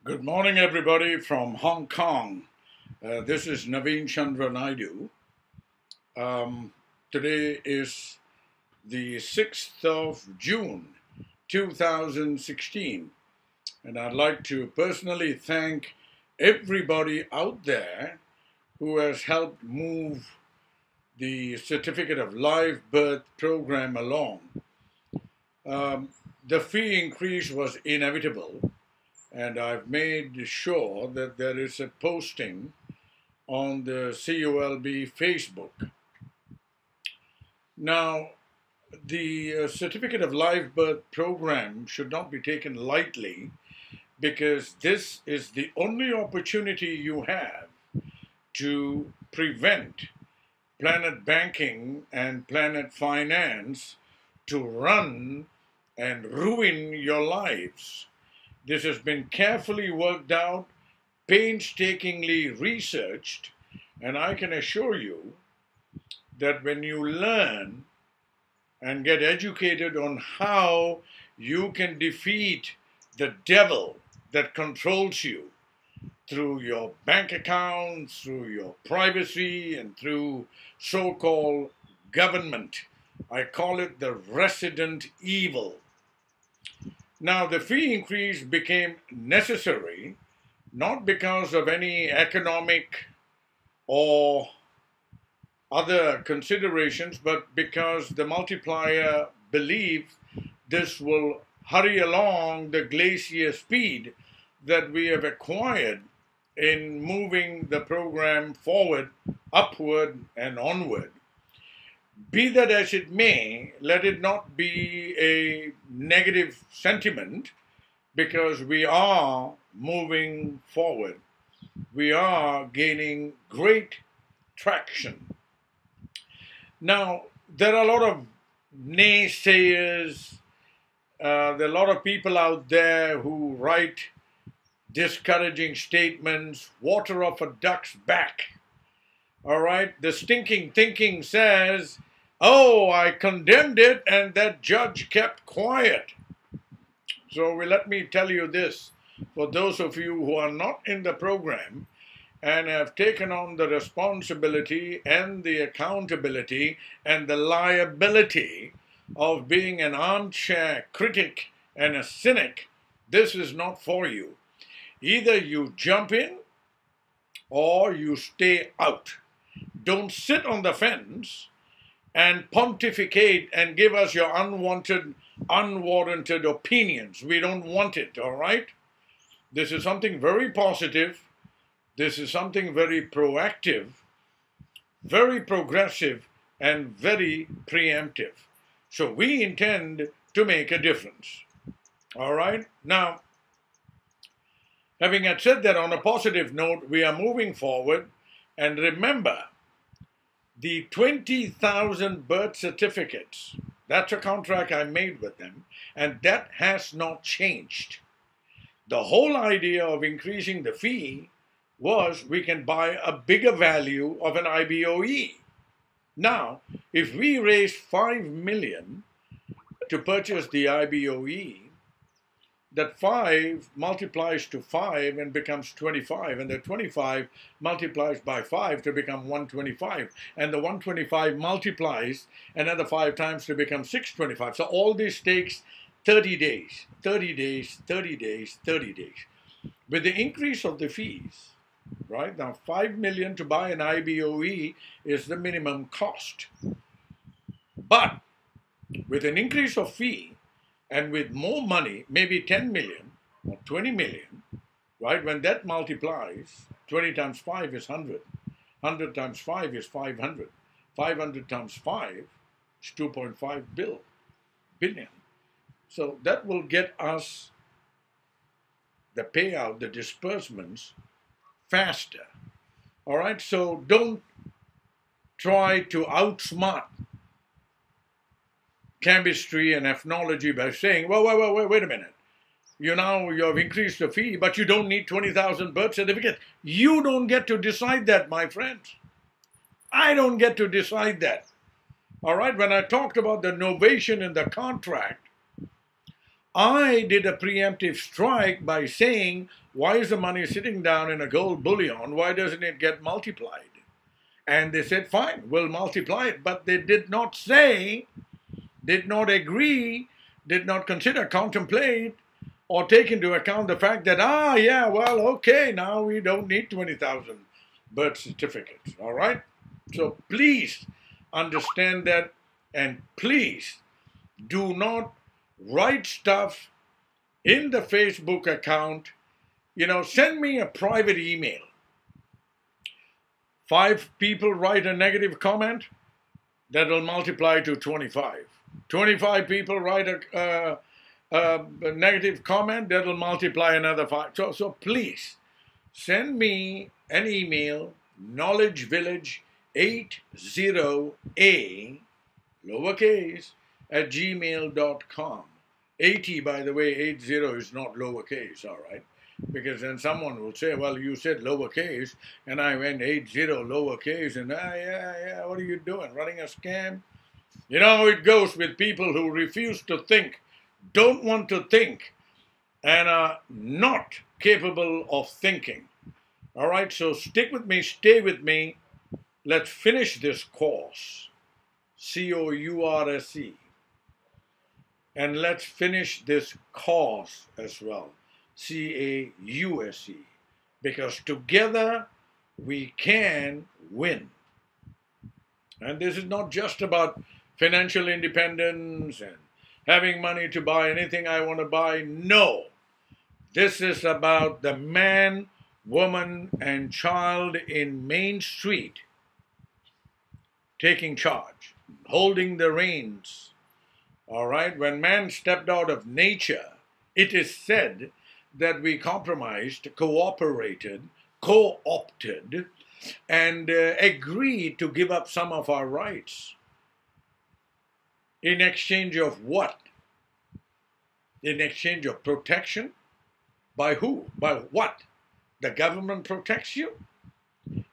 Good morning, everybody from Hong Kong. This is Naveen Chandra Naidu. Today is the 6th of June, 2016, and I'd like to personally thank everybody out there who has helped move the Certificate of Live Birth program along. The fee increase was inevitable, and I've made sure that there is a posting on the COLB Facebook. Now, the Certificate of Live Birth program should not be taken lightly, because this is the only opportunity you have to prevent planet banking and planet finance to run and ruin your lives. This has been carefully worked out, painstakingly researched, and I can assure you that when you learn and get educated on how you can defeat the devil that controls you through your bank accounts, through your privacy, and through so-called government, I call it the resident evil. Now, the fee increase became necessary not because of any economic or other considerations, but because the multiplier believed this will hurry along the glacier speed that we have acquired in moving the program forward, upward, and onward. Be that as it may, let it not be a negative sentiment, because we are moving forward. We are gaining great traction. Now, there are a lot of naysayers. There are a lot of people out there who write discouraging statements, water off a duck's back. All right, the stinking thinking says, oh, I condemned it and that judge kept quiet. So let me tell you this, for those of you who are not in the program and have taken on the responsibility and the accountability and the liability of being an armchair critic and a cynic, this is not for you. Either you jump in or you stay out. Don't sit on the fence and pontificate and give us your unwanted, unwarranted opinions. We don't want it, all right? This is something very positive. This is something very proactive, very progressive, and very preemptive. So we intend to make a difference, all right? Now, having said that, on a positive note, we are moving forward. And remember, the 20,000 birth certificates, that's a contract I made with them, and that has not changed. The whole idea of increasing the fee was we can buy a bigger value of an IBOE. Now, if we raise 5 million to purchase the IBOE, that 5 multiplies to 5 and becomes 25, and the 25 multiplies by 5 to become 125, and the 125 multiplies another 5 times to become 625. So all this takes 30 days, 30 days, 30 days, 30 days. With the increase of the fees, right, now 5 million to buy an IBOE is the minimum cost. But with an increase of fee, and with more money, maybe 10 million or 20 million, right? When that multiplies, 20 times 5 is 100. 100 times 5 is 500. 500 times 5 is 2.5 billion. So that will get us the payout, the disbursements, faster. All right? So don't try to outsmart chemistry and ethnology by saying, well, wait a minute. You have increased the fee, but you don't need 20,000 birth certificates. You don't get to decide that, my friends. I don't get to decide that. All right, when I talked about the novation in the contract, I did a preemptive strike by saying, why is the money sitting down in a gold bullion? Why doesn't it get multiplied? And they said, fine, we'll multiply it. But they did not say, did not agree, did not consider, contemplate, or take into account the fact that, yeah, well, okay, now we don't need 20,000 birth certificates, all right? So please understand that, and please do not write stuff in the Facebook account. You know, send me a private email. 5 people write a negative comment, that will multiply to 25. 25 people write a negative comment, that will multiply another 5. So please send me an email, knowledgevillage80a, lowercase, at gmail.com. 80, by the way, 80 is not lowercase, all right? Because then someone will say, well, you said lowercase, and I went 80 lowercase, and yeah, what are you doing, running a scam? You know how it goes with people who refuse to think, don't want to think, and are not capable of thinking. All right, so stick with me, stay with me. Let's finish this course, COURSE. And let's finish this course as well, CAUSE, because together we can win. And this is not just about financial independence and having money to buy anything I want to buy. No, this is about the man, woman, and child in Main Street taking charge, holding the reins. All right, when man stepped out of nature, it is said that we compromised, cooperated, co-opted, and agreed to give up some of our rights. In exchange of what? In exchange of protection? By who? By what? The government protects you?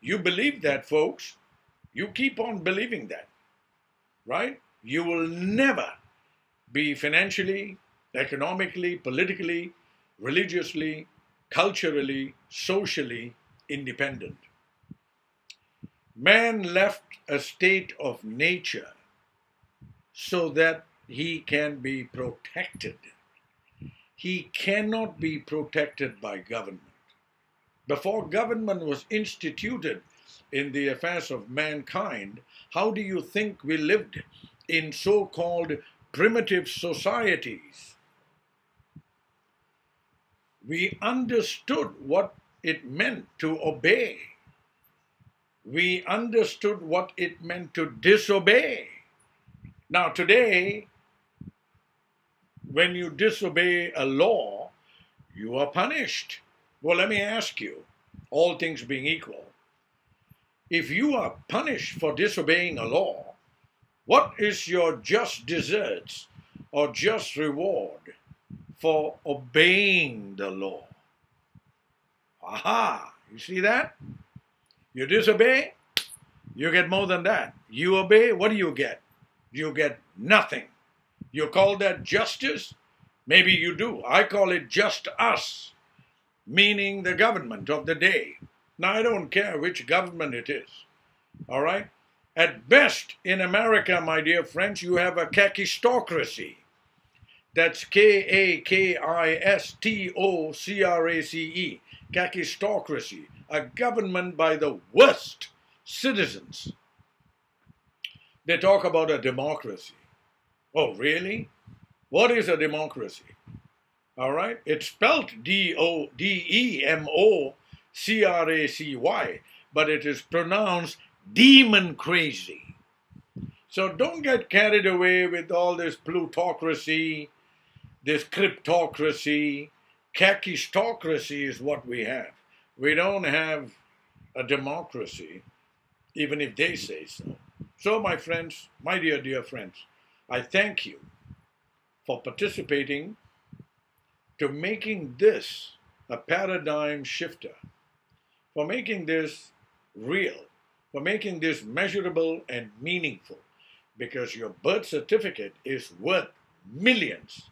You believe that, folks. You keep on believing that, right? You will never be financially, economically, politically, religiously, culturally, socially independent. Man left a state of nature so that he can be protected. He cannot be protected by government. Before government was instituted in the affairs of mankind, how do you think we lived in so-called primitive societies? We understood what it meant to obey. We understood what it meant to disobey. Now today, when you disobey a law, you are punished. Well, let me ask you, all things being equal, if you are punished for disobeying a law, what is your just deserts or just reward for obeying the law? Aha, you see that? You disobey, you get more than that. You obey, what do you get? You get nothing. You call that justice? Maybe you do. I call it just us, meaning the government of the day. Now, I don't care which government it is, all right? At best, in America, my dear friends, you have a kakistocracy. That's K-A-K-I-S-T-O-C-R-A-C-E, kakistocracy, a government by the worst citizens. They talk about a democracy. Oh, really? What is a democracy? All right? It's spelled D-E-M-O-C-R-A-C-Y, but it is pronounced demon crazy. So don't get carried away with all this plutocracy, this cryptocracy. Kakistocracy is what we have. We don't have a democracy, even if they say so. So, my friends, my dear friends, I thank you for participating to making this a paradigm shifter, for making this real, for making this measurable and meaningful, because your birth certificate is worth millions.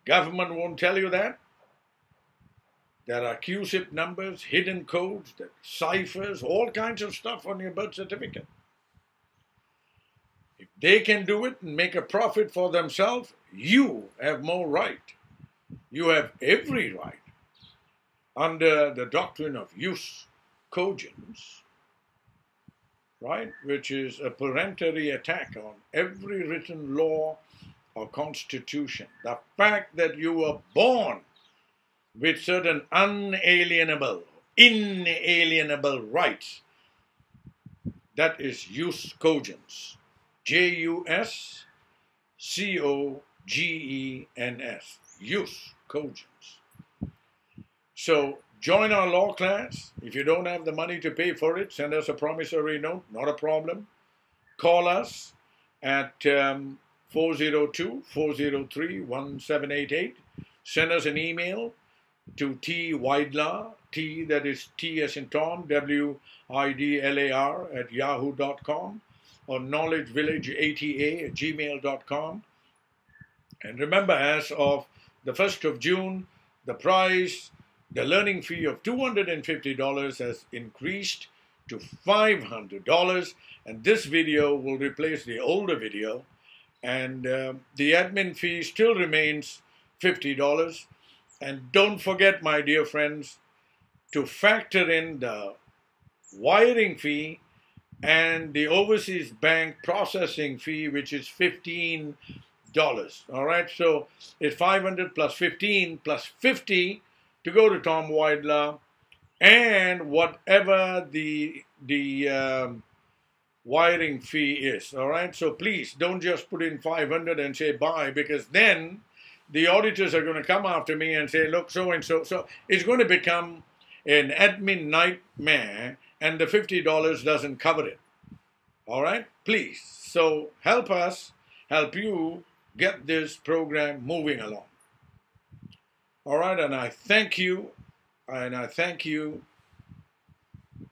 Government won't tell you that. There are QSIP numbers, hidden codes, ciphers, all kinds of stuff on your birth certificate. If they can do it and make a profit for themselves, you have more right. You have every right under the doctrine of jus cogens, right, which is a peremptory attack on every written law or constitution. The fact that you were born with certain inalienable rights, that is jus cogens. Juscogens. Jus cogens. So join our law class. If you don't have the money to pay for it, send us a promissory note, not a problem. Call us at 402-403-1788. Send us an email to twidlar, T, that is T as in Tom, WIDLAR at yahoo.com, or knowledgevillage80a@gmail.com. And remember, as of the 1st of June, the price, the learning fee of $250 has increased to $500, and this video will replace the older video, and the admin fee still remains $50. And don't forget, my dear friends, to factor in the wiring fee and the overseas bank processing fee, which is $15. All right, so it's 500 plus 15 plus 50 to go to Tom Weidler, and whatever the wiring fee is. All right, so please don't just put in 500 and say bye, because then the auditors are going to come after me and say, look, so and so. So it's going to become an admin nightmare, and the $50 doesn't cover it. All right, please. So help us, help you get this program moving along. All right, and I thank you,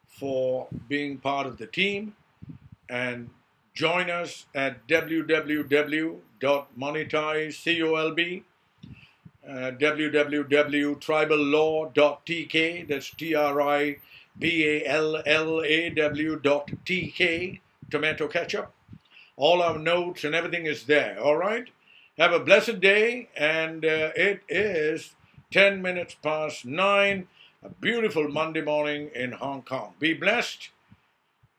for being part of the team, and join us at www.monetize.colb, www.triballaw.tk, that's TRIBALLAW.tk, tomato ketchup. All our notes and everything is there, all right? Have a blessed day, and it is 10 minutes past 9, a beautiful Monday morning in Hong Kong. Be blessed,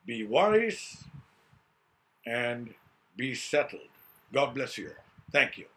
be wise, and be settled. God bless you all. Thank you.